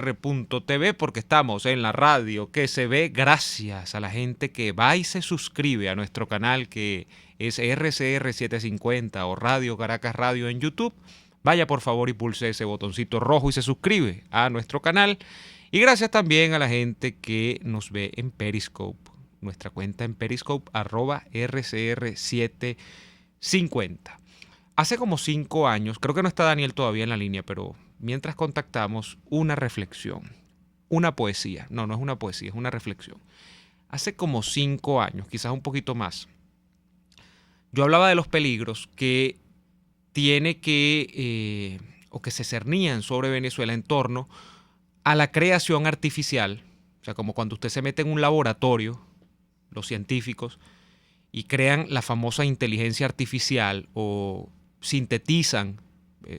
R.TV porque estamos en la radio que se ve gracias a la gente que va y se suscribe a nuestro canal que es RCR 750 o Radio Caracas Radio en YouTube. Vaya por favor y pulse ese botoncito rojo y se suscribe a nuestro canal. Y gracias también a la gente que nos ve en Periscope, nuestra cuenta en Periscope @RCR750. Hace como 5 años, creo que no está Daniel todavía en la línea, pero mientras contactamos, una reflexión, una poesía. No, no es una poesía, es una reflexión. Hace como 5 años, quizás un poquito más, yo hablaba de los peligros que tiene o que se cernían sobre Venezuela en torno a la creación artificial. O sea, como cuando usted se mete en un laboratorio, los científicos, y crean la famosa inteligencia artificial o sintetizan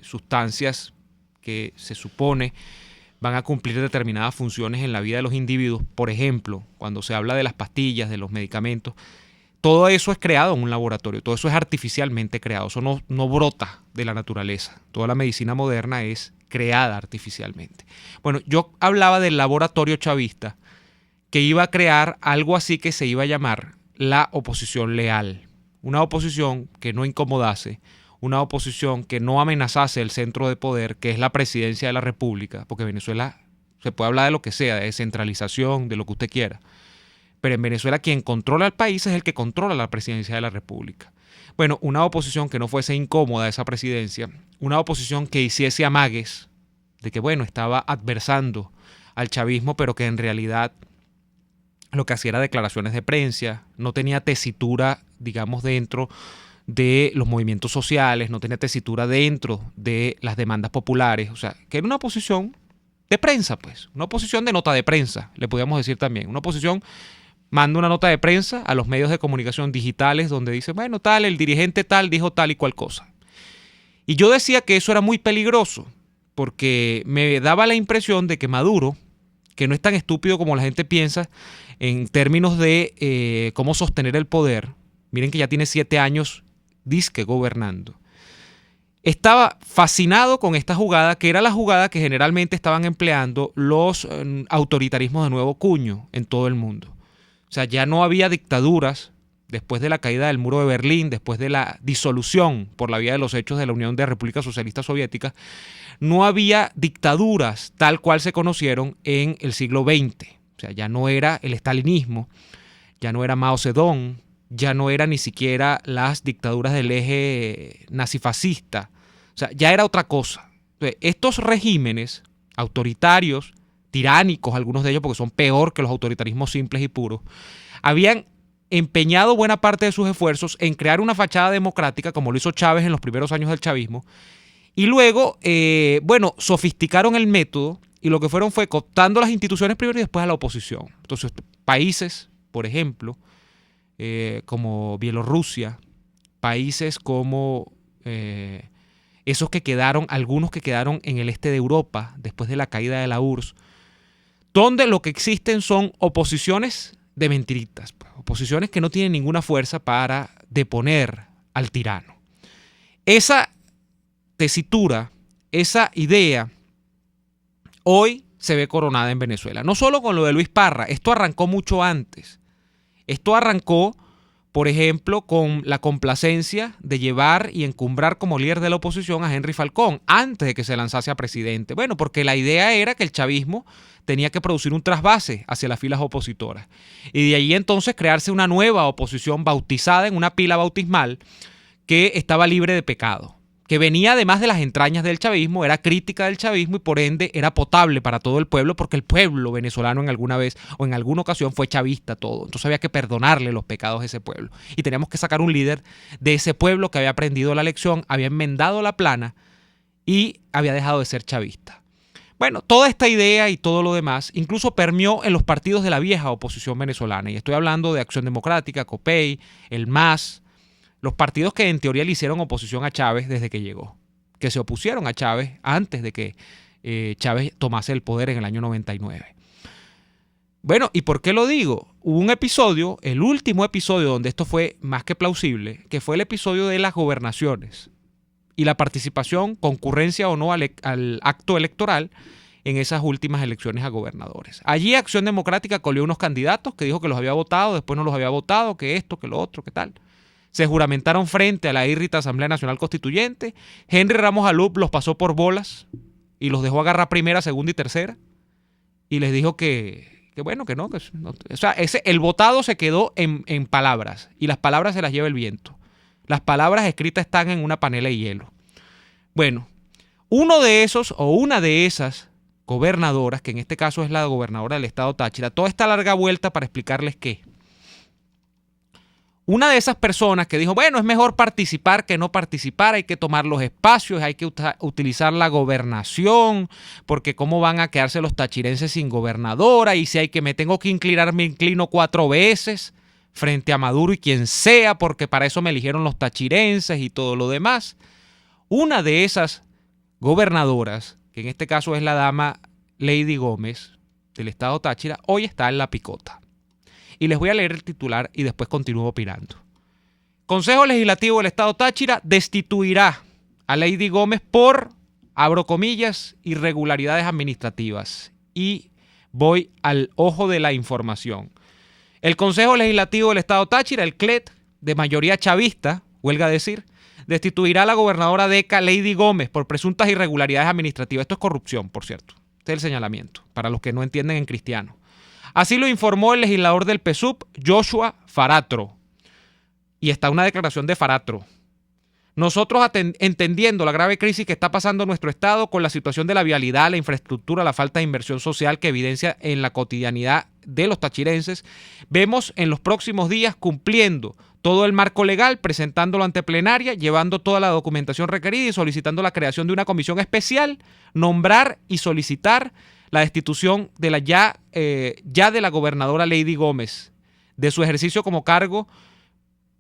sustancias que se supone van a cumplir determinadas funciones en la vida de los individuos. Por ejemplo, cuando se habla de las pastillas, de los medicamentos, todo eso es creado en un laboratorio, todo eso es artificialmente creado, eso no brota de la naturaleza. Toda la medicina moderna es creada artificialmente. Bueno, yo hablaba del laboratorio chavista que iba a crear algo así que se iba a llamar la oposición leal. Una oposición que no incomodase, una oposición que no amenazase el centro de poder, que es la presidencia de la República, porque Venezuela se puede hablar de lo que sea, de descentralización, de lo que usted quiera. Pero en Venezuela quien controla el país es el que controla la presidencia de la República. Bueno, una oposición que no fuese incómoda a esa presidencia, una oposición que hiciese amagues de que, bueno, estaba adversando al chavismo, pero que en realidad lo que hacía era declaraciones de prensa, no tenía tesitura, digamos, dentro de los movimientos sociales, no tenía tesitura dentro de las demandas populares, o sea, que era una oposición de prensa, pues, una oposición de nota de prensa, le podríamos decir también, una oposición manda una nota de prensa a los medios de comunicación digitales donde dice, bueno, tal, el dirigente tal dijo tal y cual cosa. Y yo decía que eso era muy peligroso, porque me daba la impresión de que Maduro, que no es tan estúpido como la gente piensa en términos de cómo sostener el poder, miren que ya tiene 7 años disque gobernando, estaba fascinado con esta jugada, que era la jugada que generalmente estaban empleando los autoritarismos de nuevo cuño en todo el mundo. O sea, ya no había dictaduras después de la caída del muro de Berlín, después de la disolución por la vía de los hechos de la Unión de Repúblicas Socialistas Soviéticas, no había dictaduras tal cual se conocieron en el siglo XX. O sea, ya no era el estalinismo, ya no era Mao Zedong, ya no era ni siquiera las dictaduras del eje nazifascista. O sea, ya era otra cosa. Entonces, estos regímenes autoritarios, tiránicos, algunos de ellos porque son peor que los autoritarismos simples y puros, habían empeñado buena parte de sus esfuerzos en crear una fachada democrática, como lo hizo Chávez en los primeros años del chavismo, y luego, sofisticaron el método y lo que fueron fue cooptando las instituciones primero y después a la oposición. Entonces, países, por ejemplo, como Bielorrusia, países como esos que quedaron, algunos que quedaron en el este de Europa después de la caída de la URSS, donde lo que existen son oposiciones de mentiritas, pues, oposiciones que no tienen ninguna fuerza para deponer al tirano. Esa tesitura, esa idea, hoy se ve coronada en Venezuela. No solo con lo de Luis Parra, esto arrancó mucho antes. Esto arrancó, por ejemplo, con la complacencia de llevar y encumbrar como líder de la oposición a Henry Falcón antes de que se lanzase a presidente. Bueno, porque la idea era que el chavismo tenía que producir un trasvase hacia las filas opositoras. Y de ahí entonces crearse una nueva oposición bautizada en una pila bautismal que estaba libre de pecado, que venía además de las entrañas del chavismo, era crítica del chavismo y por ende era potable para todo el pueblo porque el pueblo venezolano en alguna vez o en alguna ocasión fue chavista todo. Entonces había que perdonarle los pecados de ese pueblo. Y teníamos que sacar un líder de ese pueblo que había aprendido la lección, había enmendado la plana y había dejado de ser chavista. Bueno, toda esta idea y todo lo demás incluso permeó en los partidos de la vieja oposición venezolana. Y estoy hablando de Acción Democrática, COPEI, el MAS, los partidos que en teoría le hicieron oposición a Chávez desde que llegó, que se opusieron a Chávez antes de que Chávez tomase el poder en el año 99. Bueno, ¿y por qué lo digo? Hubo un episodio, el último episodio donde esto fue más que plausible, que fue el episodio de las gobernaciones y la participación, concurrencia o no al acto electoral en esas últimas elecciones a gobernadores. Allí Acción Democrática colió unos candidatos que dijo que los había votado, después no los había votado, que esto, que lo otro, que tal. Se juramentaron frente a la írrita Asamblea Nacional Constituyente. Henry Ramos Alup los pasó por bolas y los dejó agarrar primera, segunda y tercera. Y les dijo que bueno, que no. O sea, el votado se quedó en palabras y las palabras se las lleva el viento. Las palabras escritas están en una panela de hielo. Bueno, uno de esos o una de esas gobernadoras, que en este caso es la gobernadora del estado Táchira, toda esta larga vuelta para explicarles que una de esas personas que dijo, bueno, es mejor participar que no participar, hay que tomar los espacios, hay que utilizar la gobernación, porque cómo van a quedarse los tachirenses sin gobernadora, y si me tengo que inclinar, me inclino 4 veces frente a Maduro y quien sea, porque para eso me eligieron los tachirenses y todo lo demás. Una de esas gobernadoras, que en este caso es la dama Lady Gómez del estado Táchira, hoy está en la picota. Y les voy a leer el titular y después continúo opinando. Consejo Legislativo del estado Táchira destituirá a Lady Gómez por, abro comillas, irregularidades administrativas. Y voy al ojo de la información. El Consejo Legislativo del estado Táchira, el CLET, de mayoría chavista, huelga decir, destituirá a la gobernadora de ECA, Lady Gómez, por presuntas irregularidades administrativas. Esto es corrupción, por cierto. Este es el señalamiento, para los que no entienden en cristiano. Así lo informó el legislador del PSUV, Joshua Faratro. Y está una declaración de Faratro. Nosotros, entendiendo la grave crisis que está pasando en nuestro estado con la situación de la vialidad, la infraestructura, la falta de inversión social que evidencia en la cotidianidad de los tachirenses, vemos en los próximos días cumpliendo todo el marco legal, presentándolo ante plenaria, llevando toda la documentación requerida y solicitando la creación de una comisión especial, nombrar y solicitar la destitución de la ya de la gobernadora Lady Gómez de su ejercicio como cargo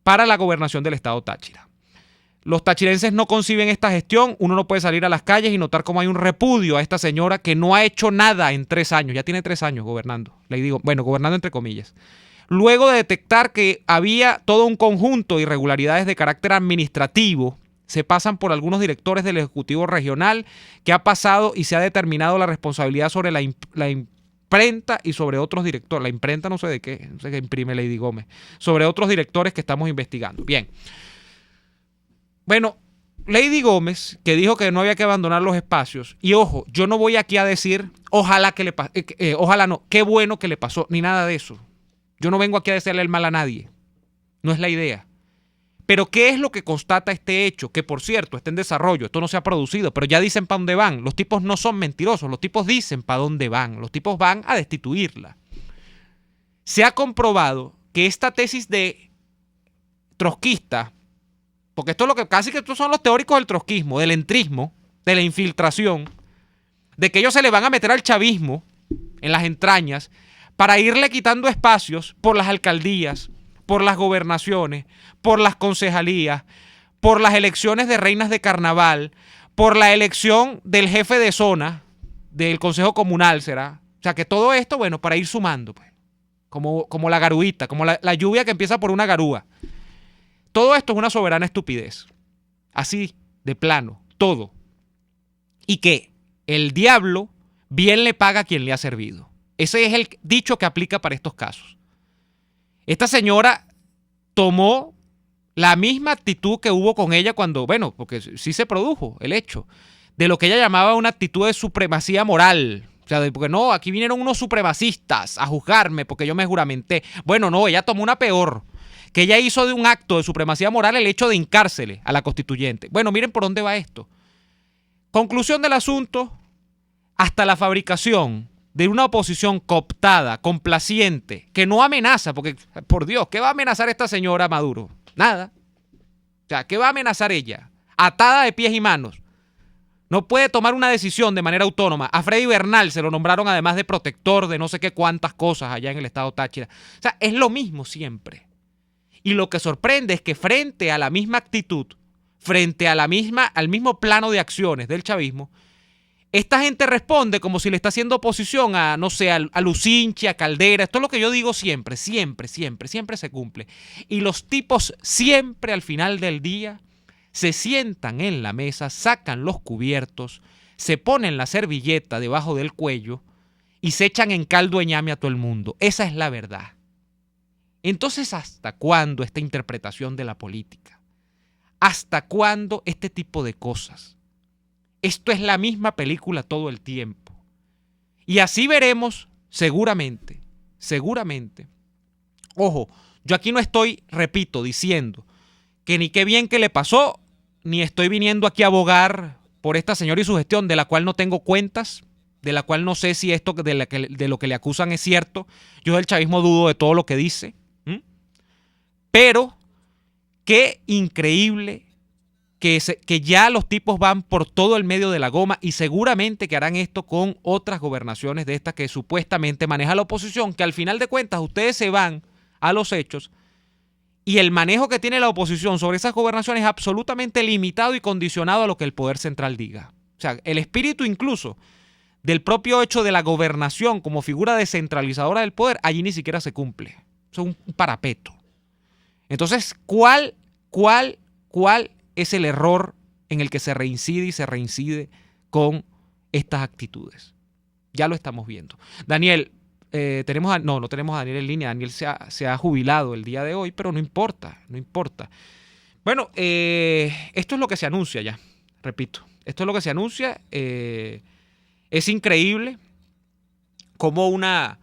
para la gobernación del estado Táchira. Los tachirenses no conciben esta gestión. Uno no puede salir a las calles y notar cómo hay un repudio a esta señora que no ha hecho nada en 3 años. Ya tiene 3 años gobernando. Gobernando entre comillas. Luego de detectar que había todo un conjunto de irregularidades de carácter administrativo, se pasan por algunos directores del Ejecutivo Regional, que ha pasado y se ha determinado la responsabilidad sobre la imprenta y sobre otros directores. La imprenta no sé de qué, no sé qué imprime Lady Gómez. Sobre otros directores que estamos investigando. Bien. Bueno, Lady Gómez, que dijo que no había que abandonar los espacios, y ojo, yo no voy aquí a decir, ojalá que le ojalá no, qué bueno que le pasó, ni nada de eso. Yo no vengo aquí a decirle el mal a nadie. No es la idea. Pero ¿qué es lo que constata este hecho? Que, por cierto, está en desarrollo, esto no se ha producido, pero ya dicen para dónde van. Los tipos no son mentirosos, los tipos dicen para dónde van. Los tipos van a destituirla. Se ha comprobado que esta tesis de trotskista, porque esto es lo que casi que estos son los teóricos del trotskismo, del entrismo, de la infiltración, de que ellos se le van a meter al chavismo en las entrañas para irle quitando espacios por las alcaldías, por las gobernaciones, por las concejalías, por las elecciones de reinas de carnaval, por la elección del jefe de zona, del consejo comunal será. O sea que todo esto, bueno, para ir sumando, pues, como la garuita, como la lluvia que empieza por una garúa. Todo esto es una soberana estupidez. Así, de plano, todo. Y que el diablo bien le paga a quien le ha servido. Ese es el dicho que aplica para estos casos. Esta señora tomó la misma actitud que hubo con ella cuando, bueno, porque sí se produjo el hecho, de lo que ella llamaba una actitud de supremacía moral. O sea, porque no, aquí vinieron unos supremacistas a juzgarme porque yo me juramenté. Bueno, no, ella tomó una peor, que ella hizo de un acto de supremacía moral el hecho de hincársele a la constituyente. Bueno, miren por dónde va esto. Conclusión del asunto, hasta la fabricación de una oposición cooptada, complaciente, que no amenaza, porque, por Dios, ¿qué va a amenazar esta señora Maduro? Nada. O sea, ¿qué va a amenazar ella? Atada de pies y manos. No puede tomar una decisión de manera autónoma. A Freddy Bernal se lo nombraron además de protector de no sé qué cuántas cosas allá en el estado Táchira. O sea, es lo mismo siempre. Y lo que sorprende es que frente a la misma actitud, frente a al mismo plano de acciones del chavismo, esta gente responde como si le está haciendo oposición a, no sé, a Lucinchi, a Caldera. Esto es lo que yo digo siempre, siempre se cumple. Y los tipos siempre al final del día se sientan en la mesa, sacan los cubiertos, se ponen la servilleta debajo del cuello y se echan en caldo de ñame a todo el mundo. Esa es la verdad. Entonces, ¿hasta cuándo esta interpretación de la política? ¿Hasta cuándo este tipo de cosas? Esto es la misma película todo el tiempo. Y así veremos seguramente. Ojo, yo aquí no estoy, repito, diciendo que ni qué bien que le pasó, ni estoy viniendo aquí a abogar por esta señora y su gestión, de la cual no tengo cuentas, de la cual no sé si esto de lo que le acusan es cierto. Yo del chavismo dudo de todo lo que dice. Pero qué increíble que ya los tipos van por todo el medio de la goma, y seguramente que harán esto con otras gobernaciones de estas que supuestamente maneja la oposición, que al final de cuentas ustedes se van a los hechos y el manejo que tiene la oposición sobre esas gobernaciones es absolutamente limitado y condicionado a lo que el poder central diga. O sea, el espíritu incluso del propio hecho de la gobernación como figura descentralizadora del poder, allí ni siquiera se cumple. Eso es un parapeto. Entonces, ¿cuál es el error en el que se reincide y se reincide con estas actitudes? Ya lo estamos viendo. Daniel, no tenemos a Daniel en línea. Daniel se ha jubilado el día de hoy, pero no importa. Bueno, esto es lo que se anuncia ya, repito. Esto es lo que se anuncia. Es increíble como una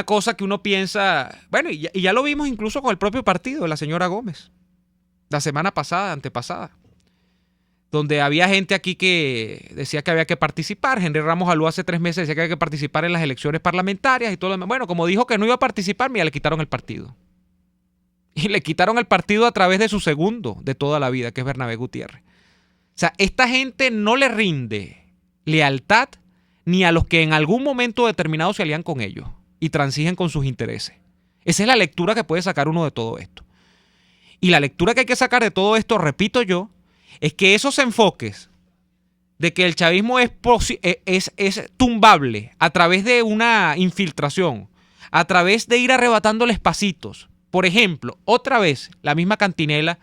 cosa que uno piensa, bueno, y ya lo vimos incluso con el propio partido de la señora Gómez, la semana pasada, antepasada, donde había gente aquí que decía que había que participar. Henry Ramos Alú hace 3 meses decía que había que participar en las elecciones parlamentarias y todo lo demás. Bueno, como dijo que no iba a participar, mira, le quitaron el partido. Y le quitaron el partido a través de su segundo de toda la vida, que es Bernabé Gutiérrez. O sea, esta gente no le rinde lealtad ni a los que en algún momento determinado se alían con ellos y transigen con sus intereses. Esa es la lectura que puede sacar uno de todo esto. Y la lectura que hay que sacar de todo esto, repito yo, es que esos enfoques de que el chavismo es tumbable a través de una infiltración, a través de ir arrebatándoles pasitos. Por ejemplo, otra vez la misma cantinela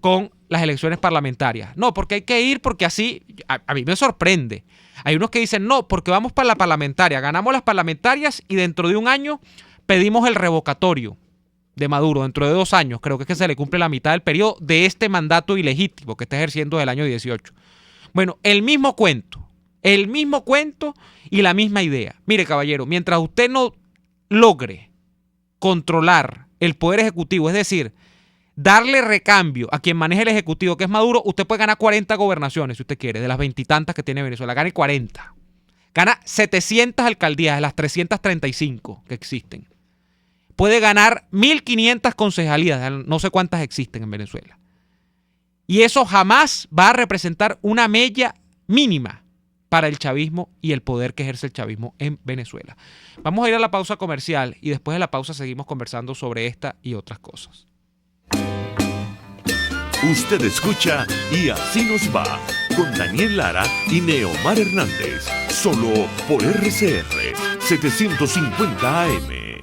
con las elecciones parlamentarias. No, porque hay que ir porque así, a mí me sorprende. Hay unos que dicen, no, porque vamos para la parlamentaria, ganamos las parlamentarias y dentro de un año pedimos el revocatorio de Maduro. Dentro de 2 años, creo que es que se le cumple la mitad del periodo de este mandato ilegítimo que está ejerciendo desde el año 18. Bueno, el mismo cuento y la misma idea. Mire, caballero, mientras usted no logre controlar el poder ejecutivo, es decir, darle recambio a quien maneja el ejecutivo, que es Maduro, usted puede ganar 40 gobernaciones, si usted quiere, de las 20 y tantas que tiene Venezuela. Gane 40. Gana 700 alcaldías de las 335 que existen. Puede ganar 1.500 concejalías, no sé cuántas existen en Venezuela. Y eso jamás va a representar una mella mínima para el chavismo y el poder que ejerce el chavismo en Venezuela. Vamos a ir a la pausa comercial y después de la pausa seguimos conversando sobre esta y otras cosas. Usted escucha Y Así Nos Va con Daniel Lara y Neomar Hernández, solo por RCR 750 AM.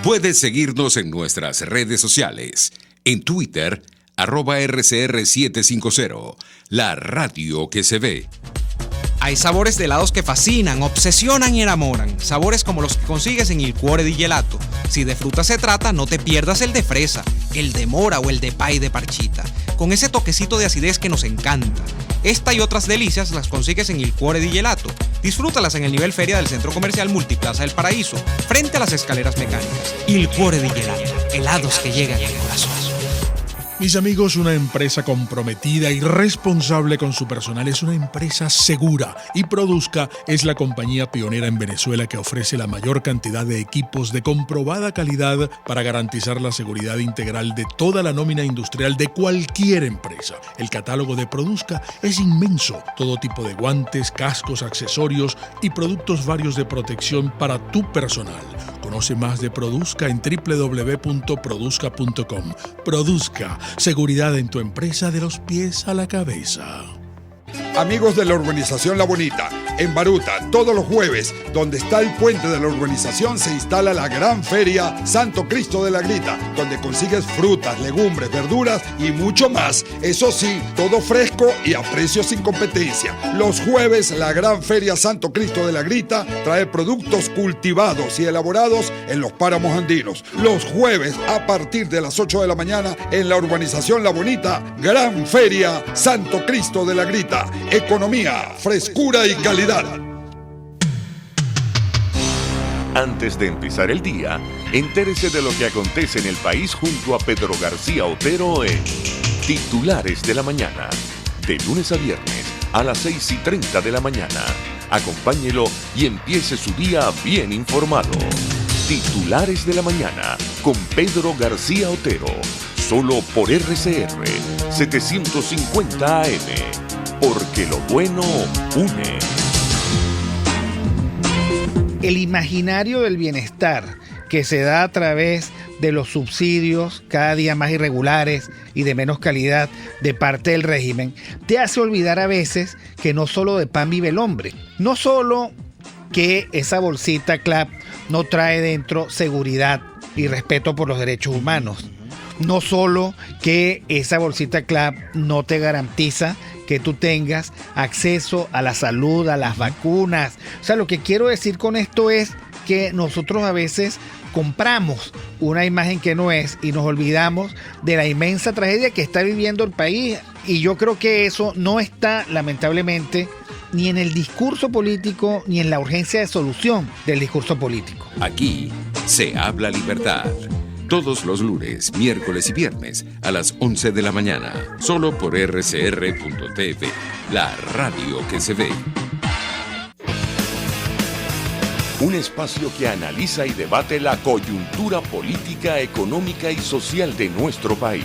Puedes seguirnos en nuestras redes sociales. En Twitter, @RCR750, la radio que se ve. Hay sabores de helados que fascinan, obsesionan y enamoran. Sabores como los que consigues en Il Cuore di Gelato. Si de fruta se trata, no te pierdas el de fresa, el de mora o el de pay de parchita, con ese toquecito de acidez que nos encanta. Esta y otras delicias las consigues en Il Cuore di Gelato. Disfrútalas en el nivel feria del Centro Comercial Multiplaza del Paraíso, frente a las escaleras mecánicas. Il Cuore di Gelato, helados que llegan al corazón. Mis amigos, una empresa comprometida y responsable con su personal es una empresa segura, y Produzca es la compañía pionera en Venezuela que ofrece la mayor cantidad de equipos de comprobada calidad para garantizar la seguridad integral de toda la nómina industrial de cualquier empresa. El catálogo de Produzca es inmenso, todo tipo de guantes, cascos, accesorios y productos varios de protección para tu personal. Conoce más de Produzca en www.produzca.com. Produzca, seguridad en tu empresa de los pies a la cabeza. Amigos de la urbanización La Bonita, En Baruta, todos los jueves, donde está el puente de la urbanización, se instala la gran feria Santo Cristo de la Grita, donde consigues frutas, legumbres, verduras y mucho más. Eso sí, todo fresco y a precios sin competencia. Los jueves, la gran feria Santo Cristo de la Grita trae productos cultivados y elaborados en los páramos andinos. Los jueves, a partir de las 8 de la mañana, en la urbanización La Bonita, gran feria Santo Cristo de la Grita. Economía, frescura y calidad. Antes de empezar el día, entérese de lo que acontece en el país junto a Pedro García Otero en Titulares de la Mañana. De lunes a viernes a las 6:30 de la mañana. Acompáñelo y empiece su día bien informado. Titulares de la Mañana con Pedro García Otero. Solo por RCR 750 AM. Porque lo bueno une. El imaginario del bienestar que se da a través de los subsidios cada día más irregulares y de menos calidad de parte del régimen, te hace olvidar a veces que no solo de pan vive el hombre. No solo que esa bolsita CLAP no trae dentro seguridad y respeto por los derechos humanos. No solo que esa bolsita CLAP no te garantiza que tú tengas acceso a la salud, a las vacunas. O sea, lo que quiero decir con esto es que nosotros a veces compramos una imagen que no es y nos olvidamos de la inmensa tragedia que está viviendo el país. Y yo creo que eso no está, lamentablemente, ni en el discurso político ni en la urgencia de solución del discurso político. Aquí se habla libertad. Todos los lunes, miércoles y viernes a las 11 de la mañana. Solo por rcr.tv, la radio que se ve. Un espacio que analiza y debate la coyuntura política, económica y social de nuestro país.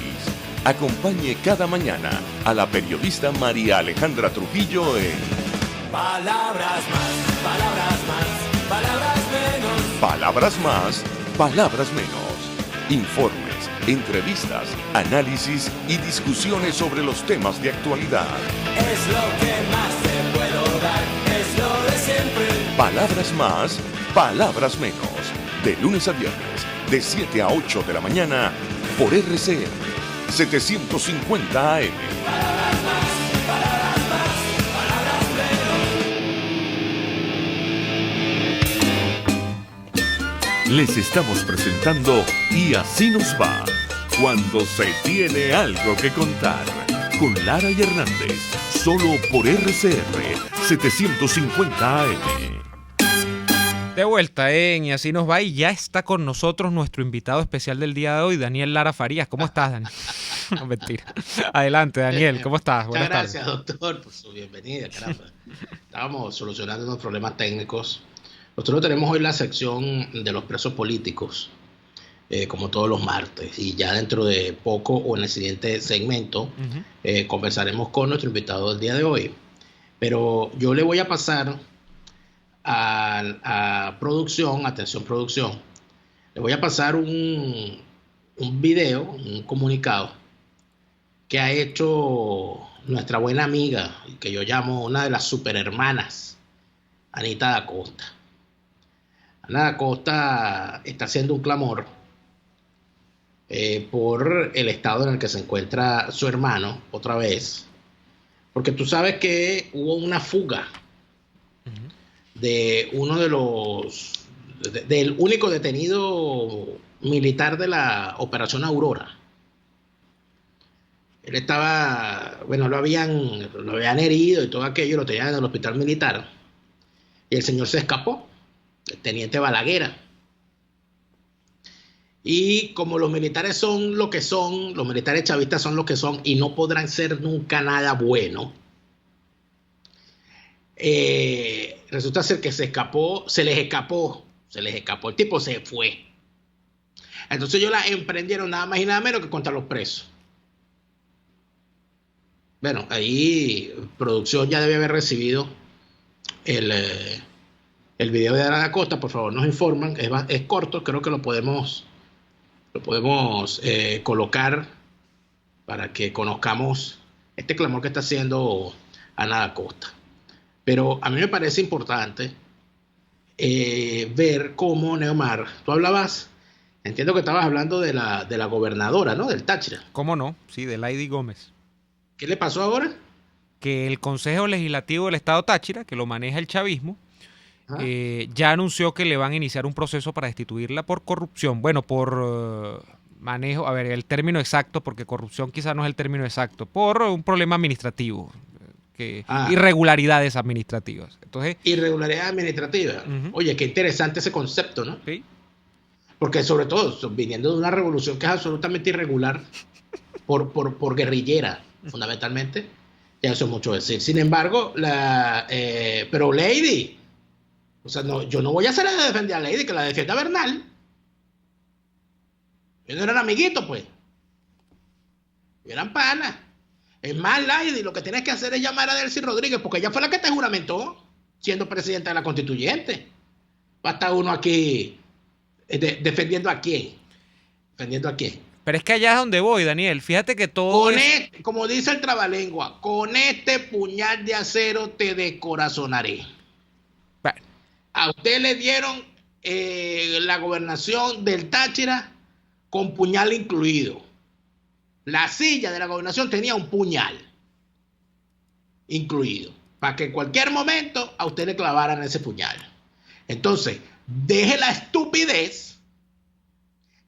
Acompañe cada mañana a la periodista María Alejandra Trujillo en Palabras más, palabras más, palabras menos. Palabras más, palabras menos. Informes, entrevistas, análisis y discusiones sobre los temas de actualidad. Es lo que más te puedo dar, es lo de siempre. Palabras más, palabras menos. De lunes a viernes, de 7 a 8 de la mañana, por RCR 750 AM. Palabras más, palabras más, palabras menos. Les estamos presentando Y así nos va, cuando se tiene algo que contar, con Lara y Hernández, solo por RCR 750 AM. De vuelta Y así nos va, y ya está con nosotros nuestro invitado especial del día de hoy, Daniel Lara Farías. ¿Cómo estás, Daniel? No, mentira. Adelante, Daniel, ¿cómo estás? Muchas gracias, doctor, por su bienvenida, caramba. Estábamos solucionando unos problemas técnicos. Nosotros tenemos hoy la sección de los presos políticos, como todos los martes, y ya dentro de poco o en el siguiente segmento conversaremos con nuestro invitado del día de hoy. Pero yo le voy a pasar a producción, atención producción, le voy a pasar un video, un comunicado que ha hecho nuestra buena amiga, que yo llamo una de las superhermanas, Anita Da Costa. Ana Da Costa está haciendo un clamor por el estado en el que se encuentra su hermano, otra vez, porque tú sabes que hubo una fuga de uno de del único detenido militar de la Operación Aurora. Él estaba, bueno, lo habían herido y todo aquello, lo tenían en el hospital militar, y el señor se escapó, el teniente Balaguer. Y como los militares son lo que son, los militares chavistas son lo que son y no podrán ser nunca nada bueno, resulta ser que se les escapó, el tipo se fue. Entonces ellos la emprendieron nada más y nada menos que contra los presos. Bueno, ahí producción ya debe haber recibido el video de Ana Da Costa. Por favor, nos informan, es corto, creo que lo podemos colocar para que conozcamos este clamor que está haciendo Ana Da Costa. Pero a mí me parece importante ver cómo, Neomar, tú hablabas, entiendo que estabas hablando de la gobernadora, ¿no? Del Táchira. ¿Cómo no? Sí, de Lady Gómez. ¿Qué le pasó ahora? Que el Consejo Legislativo del Estado Táchira, que lo maneja el chavismo, ya anunció que le van a iniciar un proceso para destituirla por corrupción. Bueno, por manejo, a ver, el término exacto, porque corrupción quizá no es el término exacto, por un problema administrativo, irregularidades administrativas. Entonces, irregularidades administrativas. Oye, qué interesante ese concepto, ¿no? Sí. Porque sobre todo, viniendo de una revolución que es absolutamente irregular, por guerrillera, fundamentalmente, ya eso es mucho decir. Sin embargo, pero Lady, o sea, no, yo no voy a hacer la de defender a Lady, que la defienda Bernal. Ellos no eran amiguitos, pues. Eran panas. Es más, Lady, lo que tienes que hacer es llamar a Delcy Rodríguez, porque ella fue la que te juramentó, siendo presidenta de la Constituyente. Va a estar uno aquí defendiendo a quién. ¿Defendiendo a quién? Pero es que allá es donde voy, Daniel. Fíjate que todo como dice el trabalengua, con este puñal de acero te descorazonaré. Bueno. A usted le dieron la gobernación del Táchira con puñal incluido. La silla de la gobernación tenía un puñal incluido, para que en cualquier momento a usted le clavaran ese puñal. Entonces, deje la estupidez,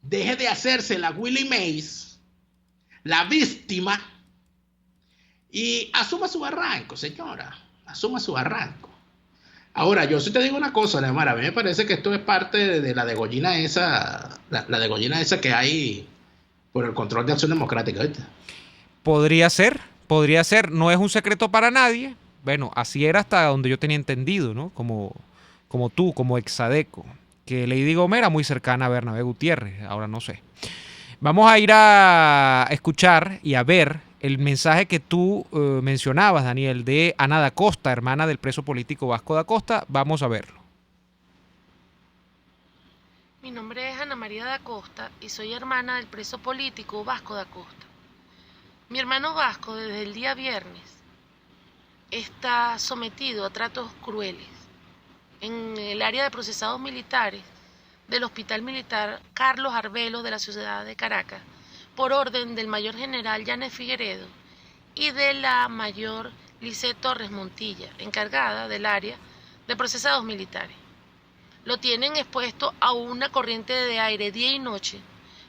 deje de hacerse la Willie Mays, la víctima, y asuma su barranco, señora, asuma su barranco. Ahora, yo sí te digo una cosa, Neymar, a mí me parece que esto es parte de la degollina esa, la degollina esa que hay por el control de Acción Democrática, ¿viste? Podría ser, no es un secreto para nadie. Bueno, así era hasta donde yo tenía entendido, ¿no? Como tú, como exadeco, que Lady Gómez era muy cercana a Bernabé Gutiérrez, ahora no sé. Vamos a ir a escuchar y a ver el mensaje que tú mencionabas, Daniel, de Ana da Costa, hermana del preso político Vasco da Costa. Vamos a verlo. Mi nombre es Ana María da Costa y soy hermana del preso político Vasco da Costa. Mi hermano Vasco, desde el día viernes, está sometido a tratos crueles en el área de procesados militares del Hospital Militar Carlos Arbelos de la ciudad de Caracas, por orden del mayor general Yanes Figueredo y de la mayor Lice Torres Montilla, encargada del área de procesados militares. Lo tienen expuesto a una corriente de aire día y noche,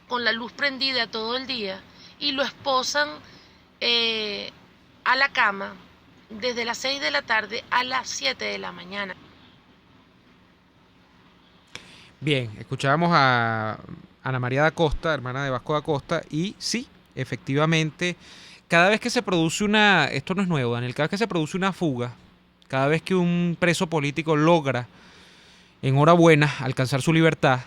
con la luz prendida todo el día, y lo esposan a la cama desde las 6 de la tarde a las 7 de la mañana. Bien, escuchábamos a Ana María da Costa, hermana de Vasco da Costa, y sí, efectivamente, cada vez que se produce esto no es nuevo, Daniel, cada vez que se produce una fuga, cada vez que un preso político logra, enhorabuena, alcanzar su libertad,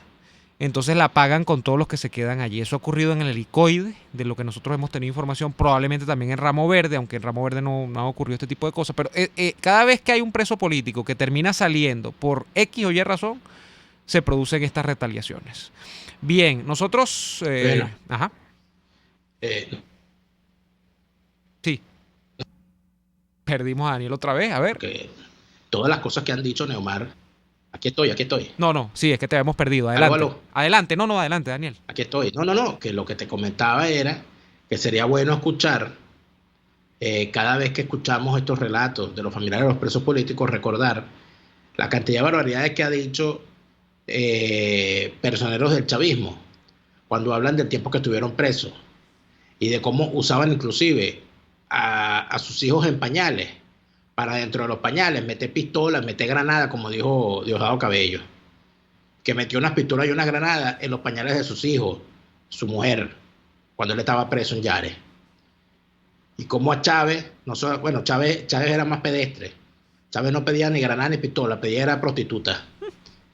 entonces la pagan con todos los que se quedan allí. Eso ha ocurrido en el Helicoide, de lo que nosotros hemos tenido información, probablemente también en Ramo Verde, aunque en Ramo Verde no ha ocurrido este tipo de cosas, pero cada vez que hay un preso político que termina saliendo por X o Y razón, se producen estas retaliaciones. Bien, nosotros... Bueno. Ajá. Sí. Perdimos a Daniel otra vez, a ver. Todas las cosas que han dicho, Neomar. Aquí estoy. No, sí, es que te habíamos perdido. Adelante. Aló. Adelante, adelante, Daniel. Aquí estoy. No, que lo que te comentaba era que sería bueno escuchar, cada vez que escuchamos estos relatos de los familiares de los presos políticos, recordar la cantidad de barbaridades que ha dicho personeros del chavismo cuando hablan del tiempo que estuvieron presos y de cómo usaban inclusive a sus hijos en pañales, para dentro de los pañales meter pistolas, meter granadas, como dijo Diosdado Cabello, que metió unas pistolas y unas granadas en los pañales de sus hijos, su mujer, cuando él estaba preso en Yare. Y como a Chávez, Chávez era más pedestre. Chávez no pedía ni granada ni pistola, pedía era prostituta.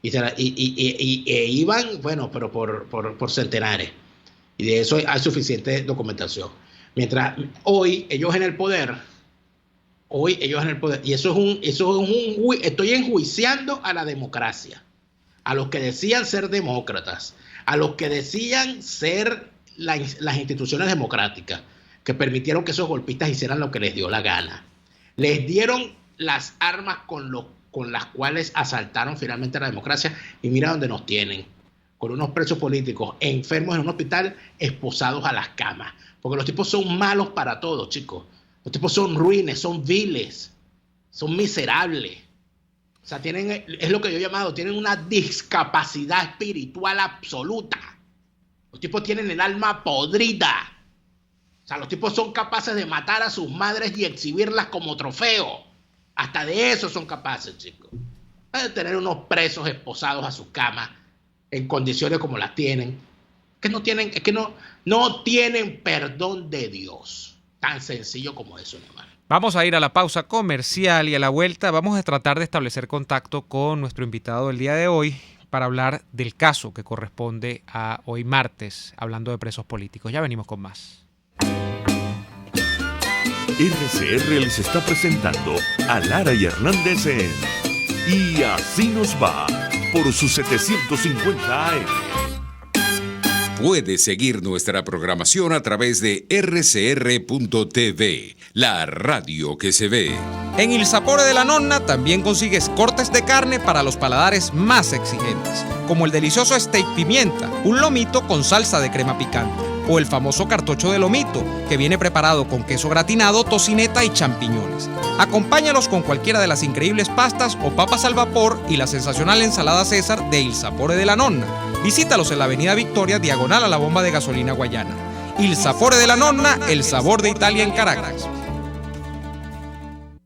E iban, bueno, pero por centenares. Y de eso hay suficiente documentación. Mientras hoy ellos en el poder, y estoy enjuiciando a la democracia, a los que decían ser demócratas, a los que decían ser las instituciones democráticas, que permitieron que esos golpistas hicieran lo que les dio la gana. Les dieron las armas con las cuales asaltaron finalmente la democracia, y mira dónde nos tienen, con unos presos políticos enfermos en un hospital, esposados a las camas, porque los tipos son malos para todo, chicos. Los tipos son ruines, son viles, son miserables. O sea, es lo que yo he llamado, tienen una discapacidad espiritual absoluta. Los tipos tienen el alma podrida. O sea, los tipos son capaces de matar a sus madres y exhibirlas como trofeo. Hasta de eso son capaces, chicos. De tener unos presos esposados a sus camas en condiciones como las tienen. No tienen perdón de Dios. Tan sencillo como eso, hermano. Vamos a ir a la pausa comercial y a la vuelta vamos a tratar de establecer contacto con nuestro invitado del día de hoy para hablar del caso que corresponde a hoy martes, hablando de presos políticos. Ya venimos con más. RCR les está presentando a Lara y Hernández en Y Así Nos Va por sus 750 AM. Puede seguir nuestra programación a través de rcr.tv, la radio que se ve. En Il Sapore de la Nonna también consigues cortes de carne para los paladares más exigentes, como el delicioso steak pimienta, un lomito con salsa de crema picante, o el famoso cartocho de lomito, que viene preparado con queso gratinado, tocineta y champiñones. Acompáñalos con cualquiera de las increíbles pastas o papas al vapor y la sensacional ensalada César de Il Sapore de la Nonna. Visítalos en la avenida Victoria, diagonal a la bomba de gasolina Guayana. Il Sapore de la Nonna, el sabor de Italia en Caracas.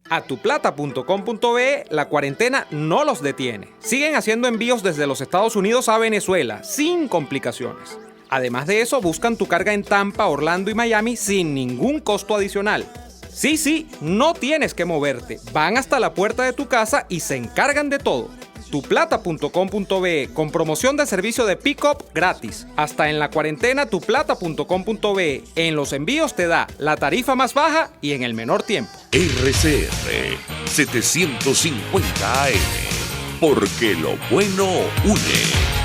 A tuplata.com.be la cuarentena no los detiene. Siguen haciendo envíos desde los Estados Unidos a Venezuela, sin complicaciones. Además de eso, buscan tu carga en Tampa, Orlando y Miami sin ningún costo adicional. Sí, no tienes que moverte. Van hasta la puerta de tu casa y se encargan de todo. Tuplata.com.be con promoción de servicio de pick-up gratis. Hasta en la cuarentena tuplata.com.be. En los envíos te da la tarifa más baja y en el menor tiempo. RCR 750 AM, porque lo bueno une.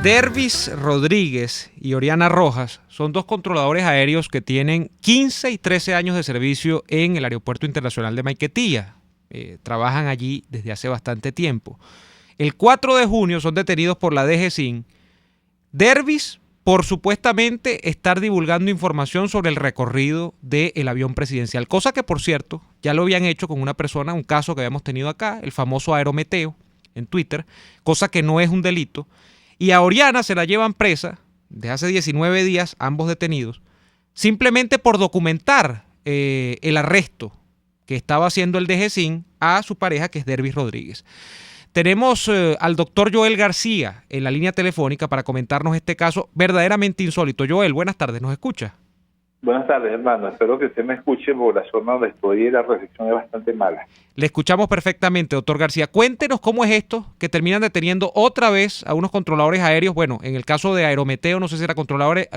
Dervis Rodríguez y Oriana Rojas son dos controladores aéreos que tienen 15 y 13 años de servicio en el Aeropuerto Internacional de Maiquetía. Trabajan allí desde hace bastante tiempo. El 4 de junio son detenidos por la DGCIN. Dervis por supuestamente estar divulgando información sobre el recorrido del avión presidencial, cosa que, por cierto, ya lo habían hecho con una persona, un caso que habíamos tenido acá, el famoso Aerometeo en Twitter, cosa que no es un delito. Y a Oriana se la llevan presa desde hace 19 días, ambos detenidos, simplemente por documentar el arresto que estaba haciendo el DGCIN a su pareja, que es Dervis Rodríguez. Tenemos al doctor Joel García en la línea telefónica para comentarnos este caso verdaderamente insólito. Joel, buenas tardes, ¿nos escucha? Buenas tardes, hermano. Espero que usted me escuche porque la zona donde estoy la recepción es bastante mala. Le escuchamos perfectamente, doctor García. Cuéntenos cómo es esto, que terminan deteniendo otra vez a unos controladores aéreos. Bueno, en el caso de Aerometeo, no sé si era controlador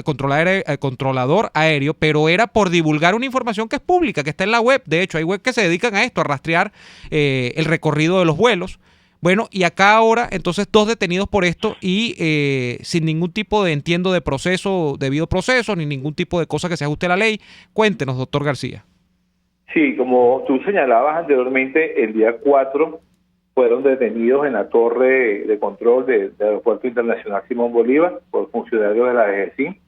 aéreo, pero era por divulgar una información que es pública, que está en la web. De hecho, hay web que se dedican a esto, a rastrear el recorrido de los vuelos. Bueno, y acá ahora, entonces, dos detenidos por esto y sin ningún tipo de, entiendo, de proceso, debido proceso, ni ningún tipo de cosa que se ajuste a la ley. Cuéntenos, doctor García. Sí, como tú señalabas anteriormente, el día 4 fueron detenidos en la torre de control del Aeropuerto Internacional Simón Bolívar por funcionarios de la DGCIN.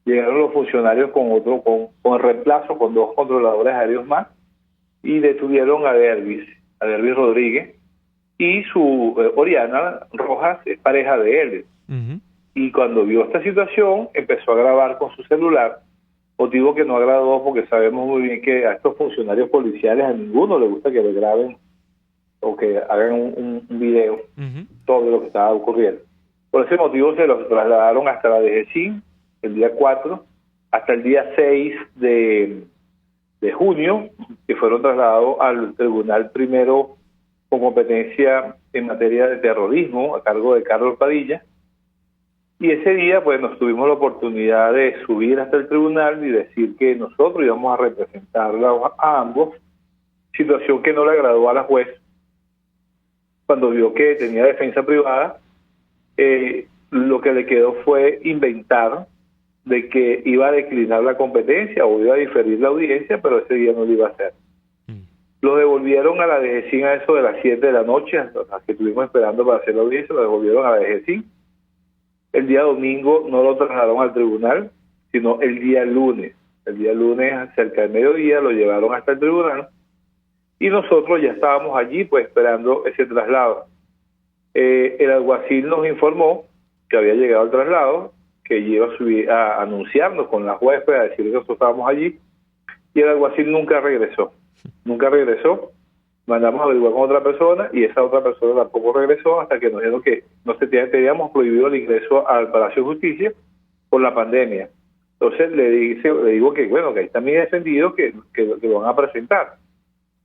Llegaron los funcionarios con el reemplazo, con dos controladores aéreos más, y detuvieron a Dervis Rodríguez, y su Oriana Rojas es pareja de él. Uh-huh. Y cuando vio esta situación, empezó a grabar con su celular, motivo que no agradó porque sabemos muy bien que a estos funcionarios policiales a ninguno le gusta que le graben o que hagan un video sobre lo que estaba ocurriendo. Por ese motivo se los trasladaron hasta la DGCIN el día 4 hasta el día 6 de junio, que fueron trasladados al tribunal primero con competencia en materia de terrorismo, a cargo de Carlos Padilla. Y ese día, pues, nos tuvimos la oportunidad de subir hasta el tribunal y decir que nosotros íbamos a representarla a ambos, situación que no le agradó a la juez cuando vio que tenía defensa privada. Lo que le quedó fue inventar de que iba a declinar la competencia o iba a diferir la audiencia, pero ese día no lo iba a hacer. Lo devolvieron a la DGCIN a eso de las 7 de la noche, hasta que estuvimos esperando para hacer la audiencia, lo devolvieron a la DGCIN. El día domingo no lo trasladaron al tribunal, sino el día lunes. El día lunes, cerca del mediodía, lo llevaron hasta el tribunal y nosotros ya estábamos allí, pues, esperando ese traslado. El alguacil nos informó que había llegado el traslado, que iba a subir a anunciarnos con la juez, a decir que nosotros estábamos allí, y el alguacil nunca regresó. Mandamos a averiguar con otra persona y esa otra persona tampoco regresó hasta que nos dijeron que teníamos prohibido el ingreso al Palacio de Justicia por la pandemia. Entonces le digo que bueno, que ahí está mi defendido, que lo van a presentar.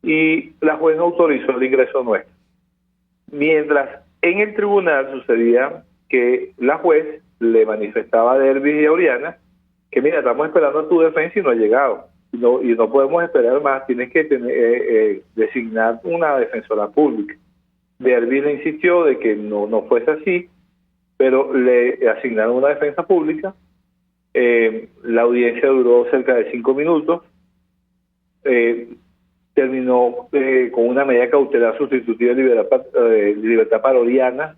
Y la juez no autorizó el ingreso nuestro. Mientras en el tribunal sucedía que la juez le manifestaba a Dervis y a Oriana que mira, estamos esperando a tu defensa y no ha llegado. Y no podemos esperar más, tienes que designar una defensora pública. Dervis le insistió de que no fuese así, pero le asignaron una defensa pública. La audiencia duró cerca de 5 minutos. Terminó con una medida cautelar sustitutiva de libertad para Oriana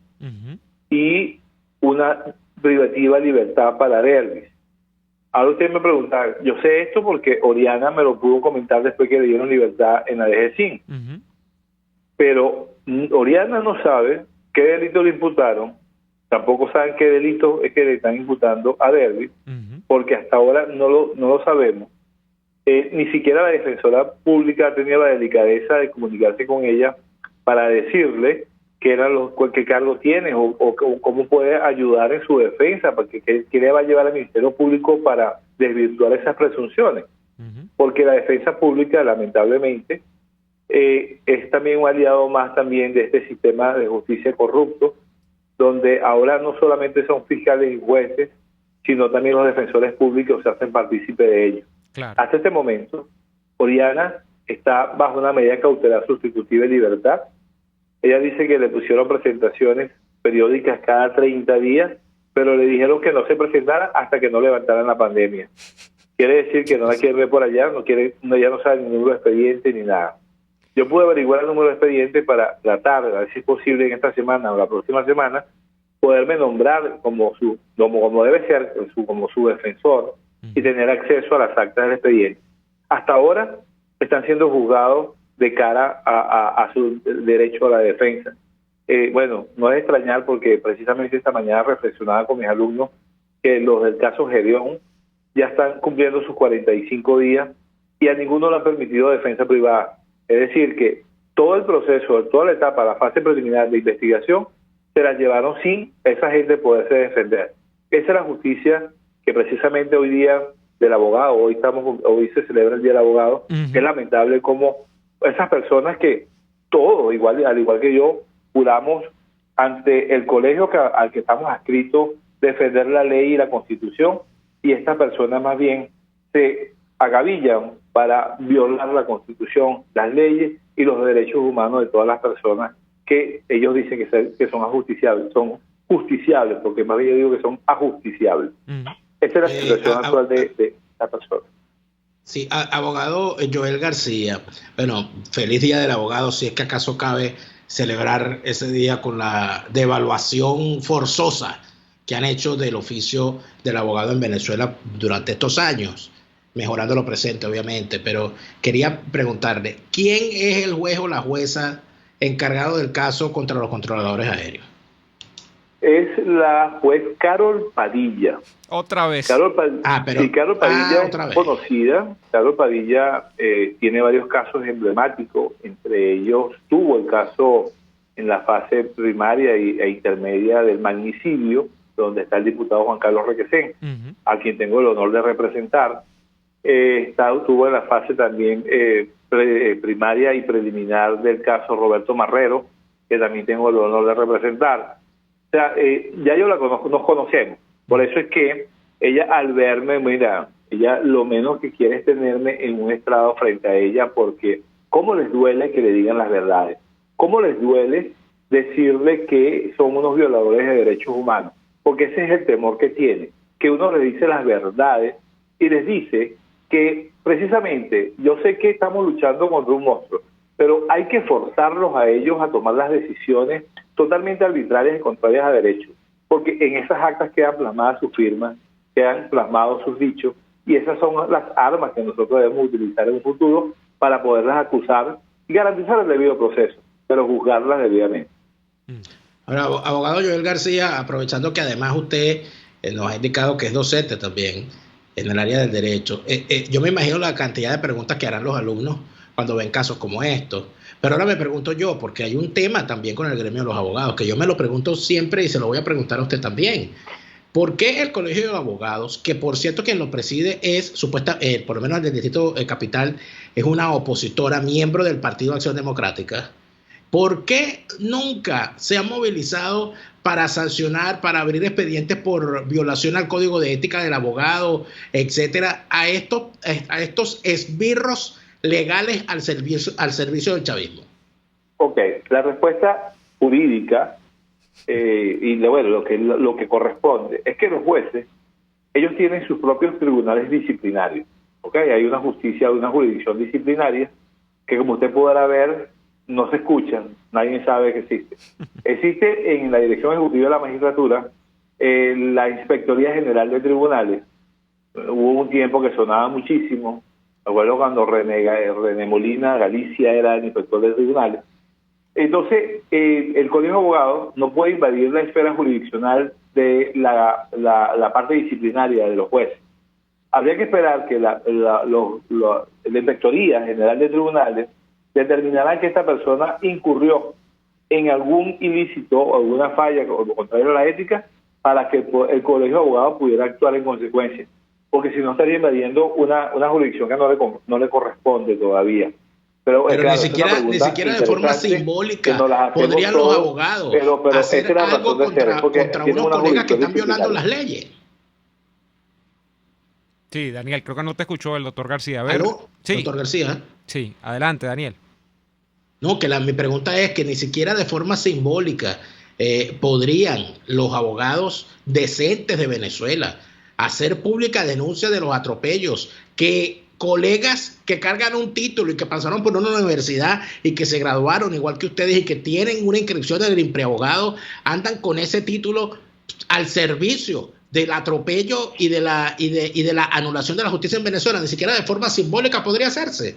y una privativa libertad para Dervis. Ahora usted me pregunta, yo sé esto porque Oriana me lo pudo comentar después que le dieron libertad en la DGCIN. Pero Oriana no sabe qué delito le imputaron, tampoco saben qué delito es que le están imputando a Dervis, porque hasta ahora no lo sabemos. Ni siquiera la defensora pública ha tenido la delicadeza de comunicarse con ella para decirle qué cargo tiene o cómo puede ayudar en su defensa, porque qué le va a llevar al Ministerio Público para desvirtuar esas presunciones. Porque la defensa pública, lamentablemente, es también un aliado más también de este sistema de justicia corrupto, donde ahora no solamente son fiscales y jueces, sino también los defensores públicos se hacen partícipe de ello. Claro. Hasta este momento, Oriana está bajo una medida cautelar sustitutiva de libertad. Ella dice que le pusieron presentaciones periódicas cada 30 días, pero le dijeron que no se presentara hasta que no levantaran la pandemia. Quiere decir que no la quiere ver por allá, ya no sabe ni número de expediente ni nada. Yo pude averiguar el número de expediente para tratar, a ver si es posible en esta semana o la próxima semana, poderme nombrar como debe ser, como su defensor y tener acceso a las actas del expediente. Hasta ahora están siendo juzgados de cara a su derecho a la defensa. Bueno, no es extrañar porque precisamente esta mañana reflexionaba con mis alumnos que los del caso Gedeón ya están cumpliendo sus 45 días y a ninguno le han permitido defensa privada. Es decir, que todo el proceso, toda la etapa, la fase preliminar de investigación, se la llevaron sin esa gente poderse defender. Esa es la justicia que precisamente hoy día del abogado, hoy se celebra el Día del Abogado. Es lamentable como esas personas que todos, al igual que yo, juramos ante el colegio al que estamos adscritos defender la ley y la Constitución, y estas personas más bien se agavillan para violar la Constitución, las leyes y los derechos humanos de todas las personas que ellos dicen que son ajusticiables. Son justiciables, porque más bien yo digo que son ajusticiables. Esa es la situación actual de la persona. Sí, abogado Joel García, bueno, feliz Día del Abogado, si es que acaso cabe celebrar ese día con la devaluación forzosa que han hecho del oficio del abogado en Venezuela durante estos años, mejorando lo presente obviamente, pero quería preguntarle, ¿quién es el juez o la jueza encargado del caso contra los controladores aéreos? Es la juez Carol Padilla. Otra vez. Carol Padilla es conocida. Carol Padilla tiene varios casos emblemáticos. Entre ellos tuvo el caso en la fase primaria e intermedia del magnicidio donde está el diputado Juan Carlos Requesén, a quien tengo el honor de representar. Estuvo en la fase también primaria y preliminar del caso Roberto Marrero, que también tengo el honor de representar. O sea, ya yo la conozco, nos conocemos. Por eso es que ella, al verme, mira, ella lo menos que quiere es tenerme en un estrado frente a ella, porque ¿cómo les duele que le digan las verdades? ¿Cómo les duele decirle que son unos violadores de derechos humanos? Porque ese es el temor que tiene, que uno le dice las verdades y les dice que precisamente, yo sé que estamos luchando contra un monstruo, pero hay que forzarlos a ellos a tomar las decisiones totalmente arbitrarias y contrarias a derecho, porque en esas actas quedan plasmadas sus firmas, quedan plasmados sus dichos, y esas son las armas que nosotros debemos utilizar en un futuro para poderlas acusar y garantizar el debido proceso, pero juzgarlas debidamente. Ahora, abogado Joel García, aprovechando que además usted nos ha indicado que es docente también en el área del derecho, yo me imagino la cantidad de preguntas que harán los alumnos cuando ven casos como estos. Pero ahora me pregunto yo, porque hay un tema también con el gremio de los abogados, que yo me lo pregunto siempre y se lo voy a preguntar a usted también. ¿Por qué el Colegio de Abogados, que por cierto quien lo preside es por lo menos del Distrito Capital, es una opositora, miembro del Partido Acción Democrática, ¿por qué nunca se ha movilizado para sancionar, para abrir expedientes por violación al Código de Ética del Abogado, etcétera, a estos esbirros legales al servicio del chavismo? Ok, la respuesta jurídica y bueno, lo que corresponde es que los jueces, ellos tienen sus propios tribunales disciplinarios. Ok, hay una justicia, una jurisdicción disciplinaria que, como usted podrá ver, no se escuchan, nadie sabe que existe. Existe en la Dirección Ejecutiva de la Magistratura la Inspectoría General de Tribunales. Hubo un tiempo que sonaba muchísimo. Me acuerdo cuando René Molina Galicia era el inspector de tribunales. Entonces, el Colegio de Abogados no puede invadir la esfera jurisdiccional de la parte disciplinaria de los jueces. Habría que esperar que la Inspectoría General de Tribunales determinará que esta persona incurrió en algún ilícito o alguna falla contrario a la ética para que el Colegio de Abogados pudiera actuar en consecuencia, porque si no estaría invadiendo una jurisdicción que no le corresponde todavía. Pero claro, ni siquiera de forma simbólica podrían los abogados hacer algo contra unos colegas que están violando las leyes. Sí, Daniel, creo que no te escuchó el doctor García. A ver, ¿aló? sí. Doctor García. Sí, adelante, Daniel. No, que mi pregunta es que ni siquiera de forma simbólica podrían los abogados decentes de Venezuela hacer pública denuncia de los atropellos que colegas que cargan un título y que pasaron por una universidad y que se graduaron igual que ustedes y que tienen una inscripción en el impreabogado, andan con ese título al servicio del atropello y de la anulación de la justicia en Venezuela. Ni siquiera de forma simbólica podría hacerse.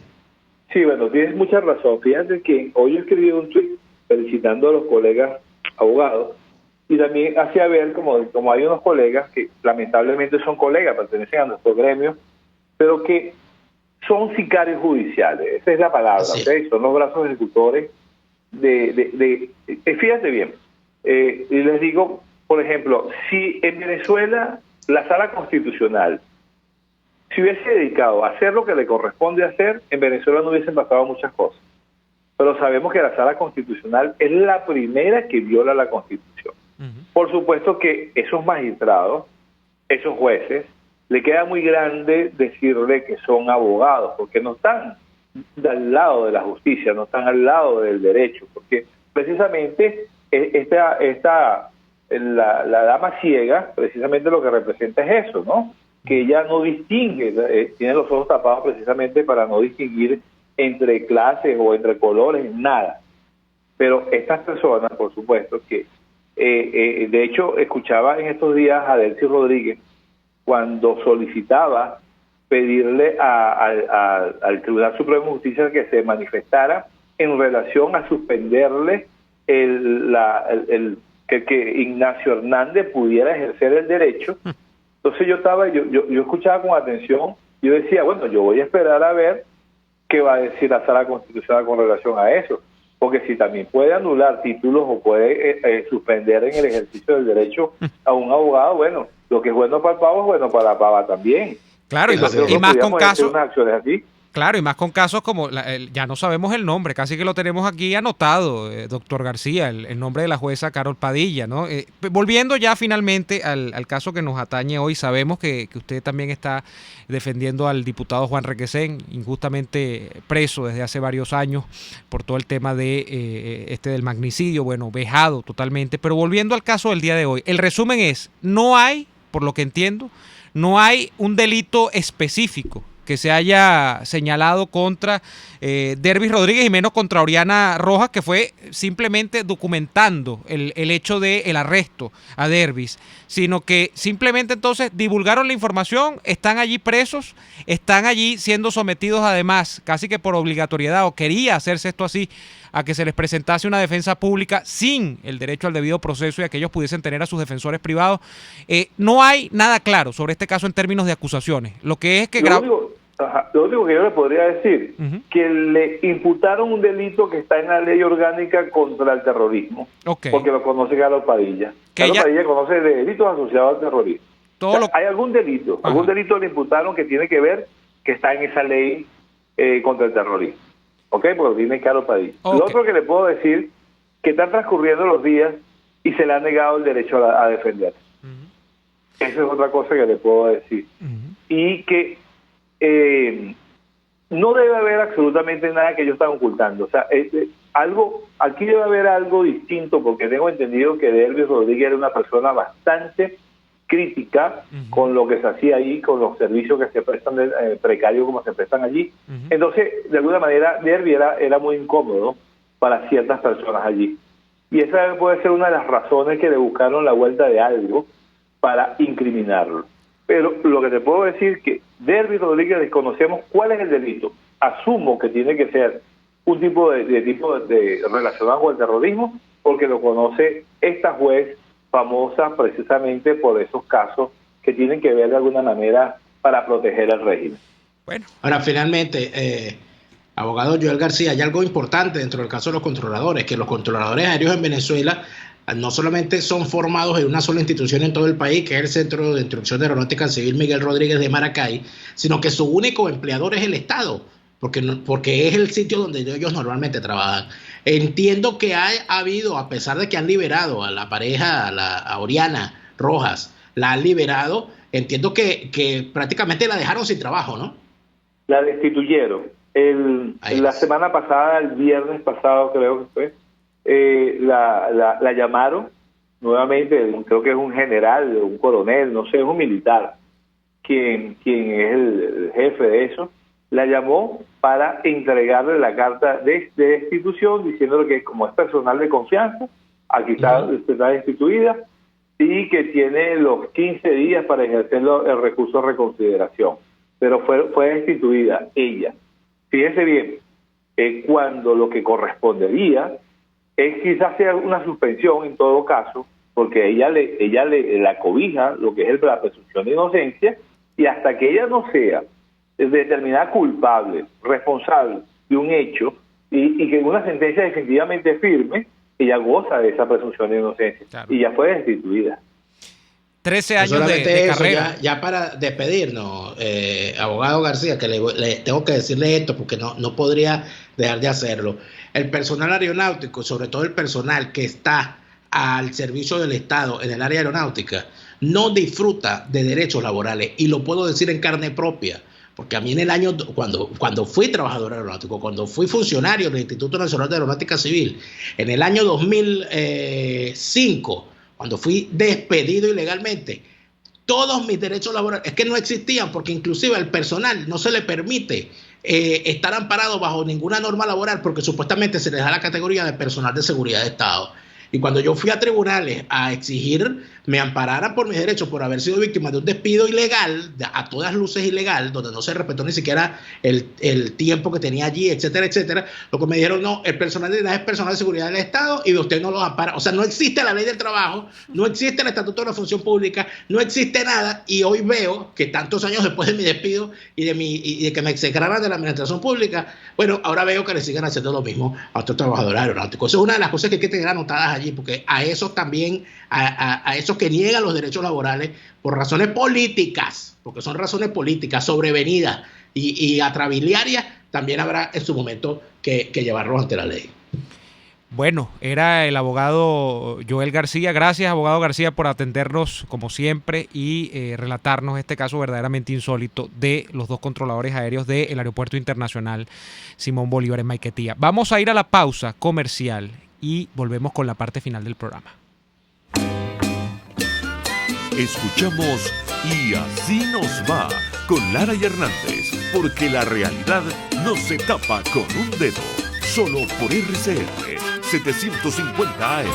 Sí, bueno, tienes mucha razón. Fíjate que hoy yo escribí un tweet felicitando a los colegas abogados y también hacía ver como hay unos colegas que lamentablemente son colegas, pertenecen a nuestro gremio, pero que son sicarios judiciales. Esa es la palabra, ¿okay? Son los brazos ejecutores fíjate bien, y les digo, por ejemplo, si en Venezuela la Sala Constitucional se hubiese dedicado a hacer lo que le corresponde hacer, en Venezuela no hubiesen pasado muchas cosas. Pero sabemos que la Sala Constitucional es la primera que viola la Constitución. Por supuesto que esos magistrados, esos jueces, le queda muy grande decirle que son abogados, porque no están al lado de la justicia, no están al lado del derecho, porque precisamente la dama ciega, precisamente lo que representa es eso, ¿no? Que ella no distingue, tiene los ojos tapados precisamente para no distinguir entre clases o entre colores, nada. Pero estas personas, por supuesto, que de hecho escuchaba en estos días a Delcy Rodríguez cuando solicitaba pedirle al Tribunal Supremo de Justicia que se manifestara en relación a suspenderle que Ignacio Hernández pudiera ejercer el derecho. Entonces yo escuchaba con atención, yo decía, bueno, yo voy a esperar a ver qué va a decir la Sala Constitucional con relación a eso. porque si también puede anular títulos o puede suspender en el ejercicio del derecho a un abogado, bueno, lo que es bueno para el pavo es bueno para la pava también. Claro, Entonces, y más con podríamos hacer casos. unas acciones así. Claro, y más con casos como, ya no sabemos el nombre, casi que lo tenemos aquí anotado, doctor García, el nombre de la jueza Carol Padilla, ¿no? Volviendo ya finalmente al caso que nos atañe hoy, sabemos que usted también está defendiendo al diputado Juan Requesén, injustamente preso desde hace varios años por todo el tema de del magnicidio, bueno, vejado totalmente, pero volviendo al caso del día de hoy, el resumen es, no hay, por lo que entiendo, no hay un delito específico que se haya señalado contra Dervis Rodríguez y menos contra Oriana Rojas, que fue simplemente documentando el hecho del arresto a Dervis, sino que simplemente entonces divulgaron la información, están allí presos, están allí siendo sometidos además, casi que por obligatoriedad, o quería hacerse esto así, a que se les presentase una defensa pública sin el derecho al debido proceso y a que ellos pudiesen tener a sus defensores privados. No hay nada claro sobre este caso en términos de acusaciones. Lo que es que... Lo único que yo le podría decir, que le imputaron un delito que está en la ley orgánica contra el terrorismo, porque lo conoce Carlos Padilla. Carlos Padilla conoce delitos asociados al terrorismo. Hay algún delito le imputaron que tiene que ver, que está en esa ley contra el terrorismo. Porque lo tiene Carlos Padilla. Lo otro que le puedo decir, que están transcurriendo los días y se le ha negado el derecho a defenderse. Esa es otra cosa que le puedo decir. Y que no debe haber absolutamente nada que ellos están ocultando. O sea, aquí debe haber algo distinto, porque tengo entendido que Dervis Rodríguez era una persona bastante crítica con lo que se hacía ahí, con los servicios que se prestan precarios como se prestan allí. Entonces, de alguna manera, Dervis era muy incómodo para ciertas personas allí. Y esa puede ser una de las razones que le buscaron la vuelta de algo para incriminarlo. Pero lo que te puedo decir es que Dervis Rodríguez desconocemos cuál es el delito. Asumo que tiene que ser un tipo de relacionado con el terrorismo, porque lo conoce esta juez famosa precisamente por esos casos que tienen que ver de alguna manera para proteger al régimen. Bueno. Ahora, finalmente, abogado Joel García, hay algo importante dentro del caso de los controladores, que los controladores aéreos en Venezuela no solamente son formados en una sola institución en todo el país, que es el Centro de Instrucción de Aeronáutica Civil Miguel Rodríguez de Maracay, sino que su único empleador es el Estado, porque es el sitio donde ellos normalmente trabajan. Entiendo que ha habido, a pesar de que han liberado a la pareja, a Oriana Rojas, la han liberado, entiendo que prácticamente la dejaron sin trabajo, ¿no? La destituyeron. La semana pasada, el viernes pasado creo que fue, la llamaron nuevamente, creo que es un general, un coronel, no sé, es un militar, quien es el jefe de eso, la llamó para entregarle la carta de destitución, diciéndole que como es personal de confianza, aquí está destituida y que tiene los 15 días para ejercer el recurso de reconsideración. Pero fue destituida ella. Fíjese bien, cuando lo que correspondería es quizás sea una suspensión en todo caso, porque ella le la cobija lo que es la presunción de inocencia, y hasta que ella no sea determinada culpable, responsable de un hecho, y que una sentencia definitivamente firme, ella goza de esa presunción de inocencia, claro. Y ya fue destituida. 13 años de carrera. Ya para despedirnos, abogado García, que le tengo que decirle esto porque no podría dejar de hacerlo. El personal aeronáutico, sobre todo el personal que está al servicio del Estado en el área aeronáutica, no disfruta de derechos laborales, y lo puedo decir en carne propia, porque a mí en el año, cuando fui trabajador aeronáutico, cuando fui funcionario del Instituto Nacional de Aeronáutica Civil, en el año 2005, cuando fui despedido ilegalmente, todos mis derechos laborales, es que no existían, porque inclusive al personal no se le permite estar amparado bajo ninguna norma laboral, porque supuestamente se les da la categoría de personal de seguridad de Estado. Y cuando yo fui a tribunales a exigir me ampararan por mis derechos por haber sido víctima de un despido ilegal, a todas luces ilegal, donde no se respetó ni siquiera el tiempo que tenía allí, etcétera, etcétera, lo que me dijeron, no, el personal de es personal de seguridad del Estado y usted no lo ampara. O sea, no existe la ley del trabajo, no existe el Estatuto de la Función Pública, no existe nada, y hoy veo que tantos años después de mi despido y de que me execraran de la administración pública, bueno, ahora veo que le siguen haciendo lo mismo a otros trabajadores aeronáuticos. Eso es una de las cosas que hay que tener anotadas allí, porque a esos también, a esos que niegan los derechos laborales por razones políticas, porque son razones políticas sobrevenidas y atrabiliarias, también habrá en su momento que llevarlos ante la ley. Bueno, era el abogado Joel García. Gracias, abogado García, por atendernos como siempre y relatarnos este caso verdaderamente insólito de los dos controladores aéreos del Aeropuerto Internacional Simón Bolívar en Maiquetía. Vamos a ir a la pausa comercial y volvemos con la parte final del programa. Escuchamos Y Así Nos Va con Lara y Hernández, porque la realidad no se tapa con un dedo. Solo por RCR 750 AM.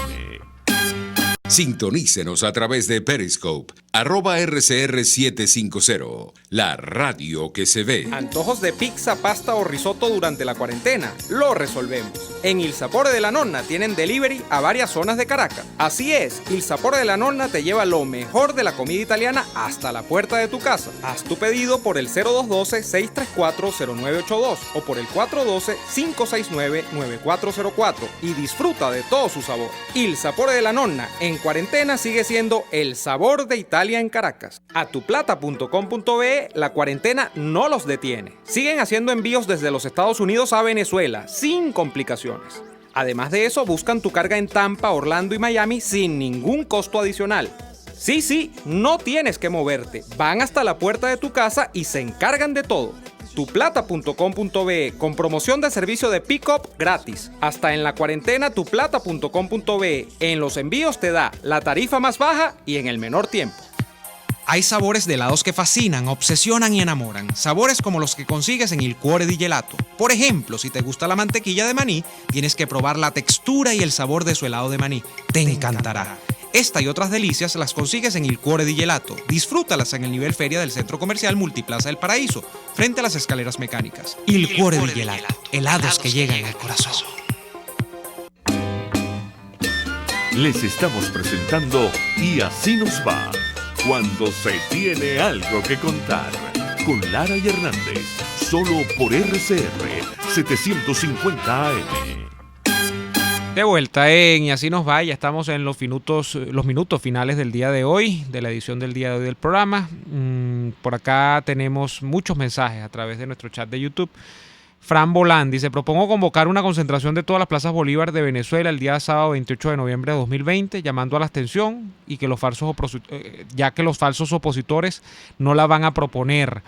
Sintonícenos a través de Periscope, @RCR750, la radio que se ve. ¿Antojos de pizza, pasta o risotto durante la cuarentena? Lo resolvemos. En Il Sapore de la Nonna tienen delivery a varias zonas de Caracas. Así es, Il Sapore de la Nonna te lleva lo mejor de la comida italiana hasta la puerta de tu casa. Haz tu pedido por el 0212-634-0982 o por el 412-569-9404 y disfruta de todo su sabor. Il Sapore de la Nonna en cuarentena sigue siendo el sabor de Italia en Caracas. Atuplata.com.be, la cuarentena no los detiene. Siguen haciendo envíos desde los Estados Unidos a Venezuela sin complicaciones. Además de eso, buscan tu carga en Tampa, Orlando y Miami sin ningún costo adicional. Sí, no tienes que moverte. Van hasta la puerta de tu casa y se encargan de todo. Tuplata.com.be con promoción de servicio de pick-up gratis. Hasta en la cuarentena tuplata.com.be. En los envíos te da la tarifa más baja y en el menor tiempo. Hay sabores de helados que fascinan, obsesionan y enamoran. Sabores como los que consigues en Il Cuore di Gelato. Por ejemplo, si te gusta la mantequilla de maní, tienes que probar la textura y el sabor de su helado de maní. Te encantará. Esta y otras delicias las consigues en Il Cuore di Gelato. Disfrútalas en el nivel feria del Centro Comercial Multiplaza del Paraíso, frente a las escaleras mecánicas. Il Cuore di Gelato. Helados que llegan al corazón. Les estamos presentando Y Así Nos Va, cuando se tiene algo que contar, con Lara y Hernández, solo por RCR 750 AM. De vuelta en Y Así Nos Va, ya estamos en los minutos finales del día de hoy, de la edición del día de hoy del programa. Por acá tenemos muchos mensajes a través de nuestro chat de YouTube. Fran Bolán dice: propongo convocar una concentración de todas las plazas Bolívar de Venezuela el día sábado 28 de noviembre de 2020, llamando a la abstención, y que ya que los falsos opositores no la van a proponer.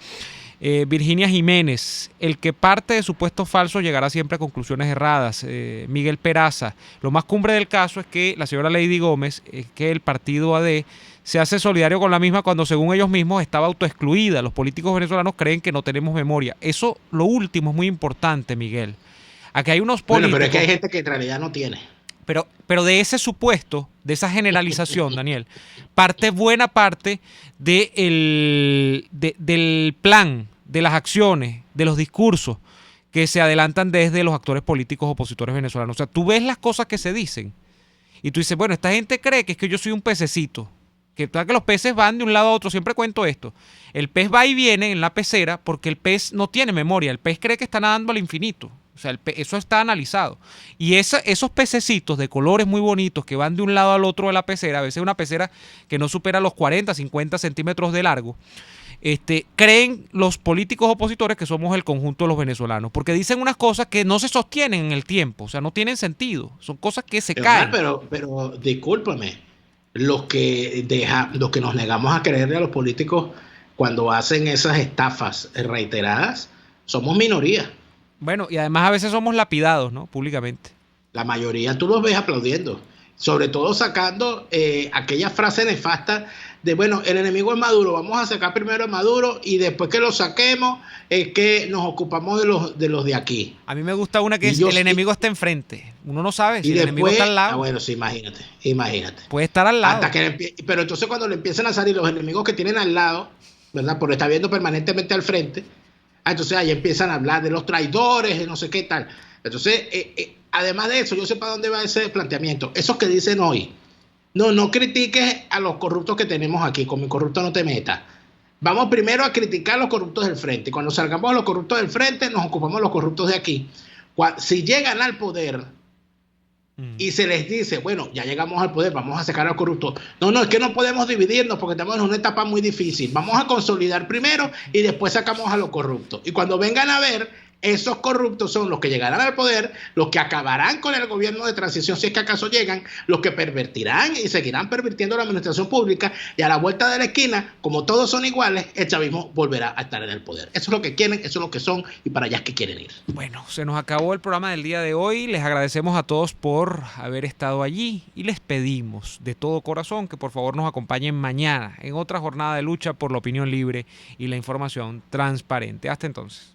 Virginia Jiménez: el que parte de supuestos falsos llegará siempre a conclusiones erradas. Miguel Peraza: lo más cumbre del caso es que la señora Lady Gómez, que el partido AD se hace solidario con la misma cuando según ellos mismos estaba autoexcluida. Los políticos venezolanos creen que no tenemos memoria. Eso, lo último, es muy importante, Miguel. Aquí hay unos políticos... Bueno, pero es que hay gente que en realidad no tiene. Pero de ese supuesto, de esa generalización, Daniel, buena parte del plan, de las acciones, de los discursos que se adelantan desde los actores políticos opositores venezolanos. O sea, tú ves las cosas que se dicen y tú dices, bueno, esta gente cree que es que yo soy un pececito, que los peces van de un lado a otro. Siempre cuento esto: el pez va y viene en la pecera porque el pez no tiene memoria, el pez cree que está nadando al infinito. O sea, eso está analizado. Y esos pececitos de colores muy bonitos que van de un lado al otro de la pecera, a veces una pecera que no supera los 40, 50 centímetros de largo, creen los políticos opositores que somos el conjunto de los venezolanos, porque dicen unas cosas que no se sostienen en el tiempo, o sea, no tienen sentido, son cosas que se caen. Pero discúlpame, los que nos negamos a creerle a los políticos cuando hacen esas estafas reiteradas, somos minoría. Bueno, y además a veces somos lapidados, ¿no? Públicamente. La mayoría tú los ves aplaudiendo. sobre todo sacando aquella frase nefasta de, bueno, el enemigo es Maduro, vamos a sacar primero a Maduro y después que lo saquemos es que nos ocupamos de los de aquí. A mí me gusta una que es el enemigo está enfrente. Uno no sabe si el enemigo está al lado. Bueno, sí, imagínate. Puede estar al lado. Pero entonces cuando le empiezan a salir los enemigos que tienen al lado, ¿verdad? Porque está viendo permanentemente al frente, entonces ahí empiezan a hablar de los traidores, de no sé qué tal. Entonces, además de eso, yo sé para dónde va ese planteamiento. Esos que dicen hoy, no critiques a los corruptos que tenemos aquí, con mi corrupto no te metas. Vamos primero a criticar a los corruptos del frente. Cuando salgamos a los corruptos del frente, nos ocupamos de los corruptos de aquí. Si llegan al poder y se les dice, bueno, ya llegamos al poder, vamos a sacar a los corruptos. No, es que no podemos dividirnos porque estamos en una etapa muy difícil. Vamos a consolidar primero y después sacamos a los corruptos. Y cuando vengan a ver, esos corruptos son los que llegarán al poder, los que acabarán con el gobierno de transición, si es que acaso llegan, los que pervertirán y seguirán pervirtiendo la administración pública, y a la vuelta de la esquina, como todos son iguales, el chavismo volverá a estar en el poder. Eso es lo que quieren, eso es lo que son, y para allá es que quieren ir. Bueno, se nos acabó el programa del día de hoy. Les agradecemos a todos por haber estado allí y les pedimos de todo corazón que por favor nos acompañen mañana en otra jornada de lucha por la opinión libre y la información transparente. Hasta entonces.